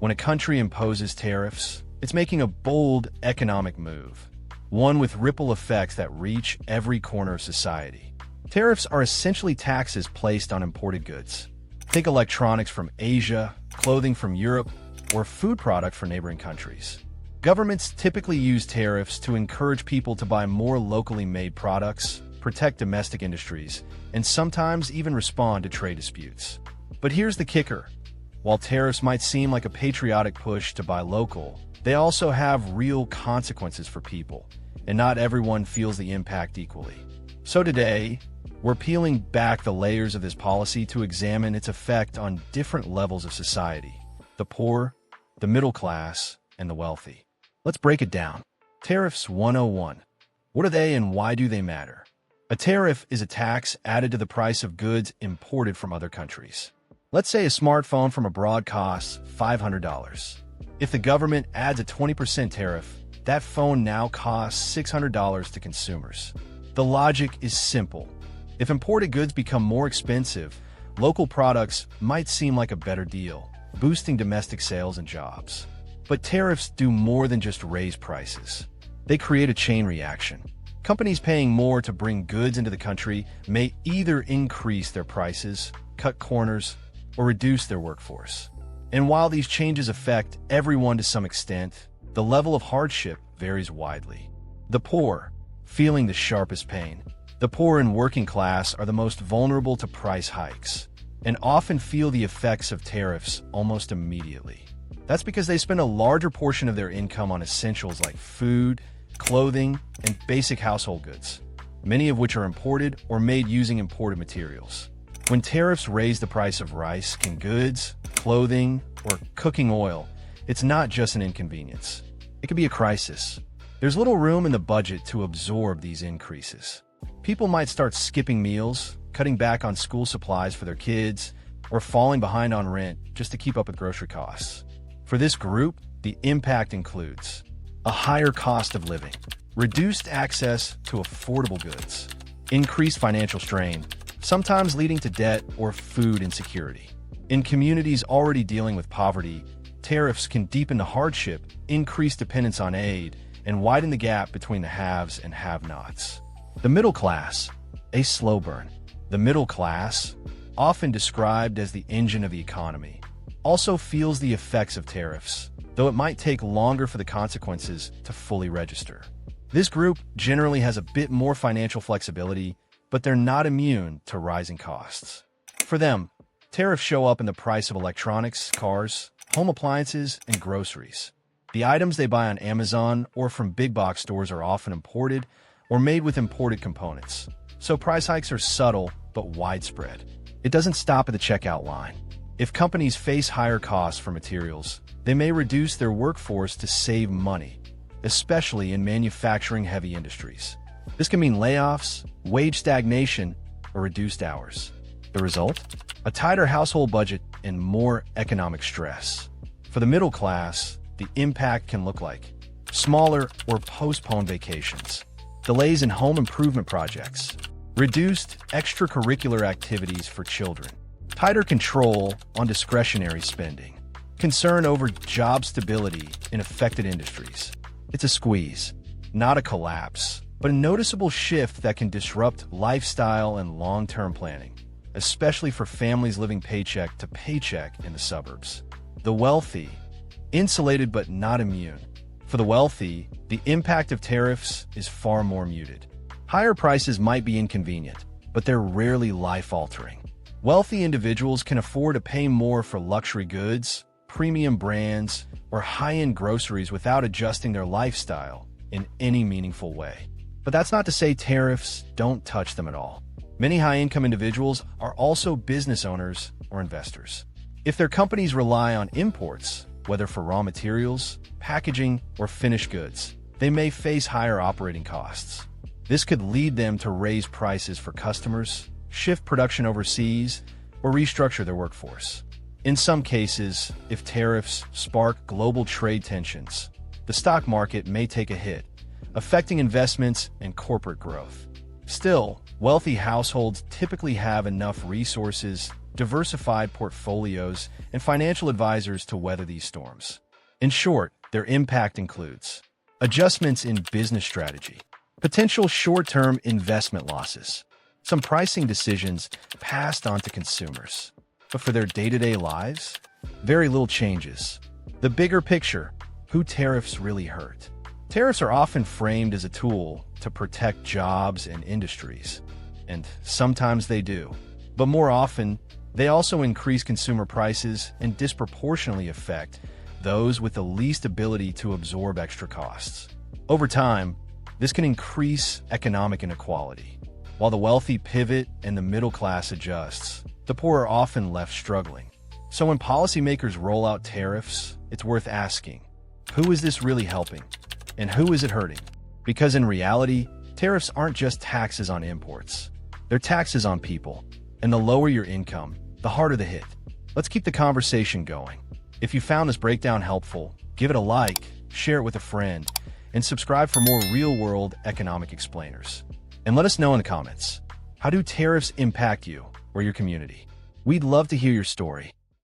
When a country imposes tariffs, it's making a bold economic move, one with ripple effects that reach every corner of society. Tariffs are essentially taxes placed on imported goods. Think electronics from Asia, clothing from Europe, or food products from neighboring countries. Governments typically use tariffs to encourage people to buy more locally made products, protect domestic industries, and sometimes even respond to trade disputes. But here's the kicker. While tariffs might seem like a patriotic push to buy local, they also have real consequences for people, and not everyone feels the impact equally. So today, we're peeling back the layers of this policy to examine its effect on different levels of society: the poor, the middle class, and the wealthy. Let's break it down. Tariffs 101. What are they and why do they matter? A tariff is a tax added to the price of goods imported from other countries. Let's say a smartphone from abroad costs $500. If the government adds a 20% tariff, that phone now costs $600 to consumers. The logic is simple. If imported goods become more expensive, local products might seem like a better deal, boosting domestic sales and jobs. But tariffs do more than just raise prices. They create a chain reaction. Companies paying more to bring goods into the country may either increase their prices, cut corners, or reduce their workforce. And while these changes affect everyone to some extent, the level of hardship varies widely. The poor, feeling the sharpest pain. The poor and working class are the most vulnerable to price hikes, and often feel the effects of tariffs almost immediately. That's because they spend a larger portion of their income on essentials like food, clothing, and basic household goods, many of which are imported or made using imported materials. When tariffs raise the price of rice, canned goods, clothing, or cooking oil, it's not just an inconvenience. It can be a crisis. There's little room in the budget to absorb these increases. People might start skipping meals, cutting back on school supplies for their kids, or falling behind on rent just to keep up with grocery costs. For this group, the impact includes a higher cost of living, reduced access to affordable goods, increased financial strain, sometimes leading to debt or food insecurity. In communities already dealing with poverty, tariffs can deepen the hardship, increase dependence on aid, and widen the gap between the haves and have-nots. The middle class, a slow burn. The middle class, often described as the engine of the economy, also feels the effects of tariffs, though it might take longer for the consequences to fully register. This group generally has a bit more financial flexibility, but they're not immune to rising costs. For them, tariffs show up in the price of electronics, cars, home appliances, and groceries. The items they buy on Amazon or from big box stores are often imported or made with imported components, so price hikes are subtle but widespread. It doesn't stop at the checkout line. If companies face higher costs for materials, they may reduce their workforce to save money, especially in manufacturing-heavy industries. This can mean layoffs, wage stagnation, or reduced hours. The result? A tighter household budget and more economic stress. For the middle class, the impact can look like smaller or postponed vacations, delays in home improvement projects, reduced extracurricular activities for children, tighter control on discretionary spending, concern over job stability in affected industries. It's a squeeze, not a collapse, but a noticeable shift that can disrupt lifestyle and long-term planning, especially for families living paycheck to paycheck in the suburbs. The wealthy, insulated but not immune. For the wealthy, the impact of tariffs is far more muted. Higher prices might be inconvenient, but they're rarely life-altering. Wealthy individuals can afford to pay more for luxury goods, premium brands, or high-end groceries without adjusting their lifestyle in any meaningful way. But that's not to say tariffs don't touch them at all. Many high-income individuals are also business owners or investors. If their companies rely on imports, whether for raw materials, packaging, or finished goods, they may face higher operating costs. This could lead them to raise prices for customers, shift production overseas, or restructure their workforce. In some cases, if tariffs spark global trade tensions, the stock market may take a hit, affecting investments and corporate growth. Still, Wealthy households typically have enough resources, diversified portfolios, and financial advisors to weather these storms. In short, their impact includes adjustments in business strategy, potential short-term investment losses, some pricing decisions passed on to consumers. But for their day-to-day lives, very little changes. The bigger picture, who tariffs really hurt. Tariffs are often framed as a tool to protect jobs and industries, and sometimes they do. But more often, they also increase consumer prices and disproportionately affect those with the least ability to absorb extra costs. Over time, this can increase economic inequality. While the wealthy pivot and the middle class adjusts, the poor are often left struggling. So when policymakers roll out tariffs, it's worth asking, who is this really helping? And who is it hurting? Because in reality, tariffs aren't just taxes on imports. They're taxes on people. And the lower your income, the harder the hit. Let's keep the conversation going. If you found this breakdown helpful, give it a like, share it with a friend, and subscribe for more real-world economic explainers. And let us know in the comments, how do tariffs impact you or your community? We'd love to hear your story.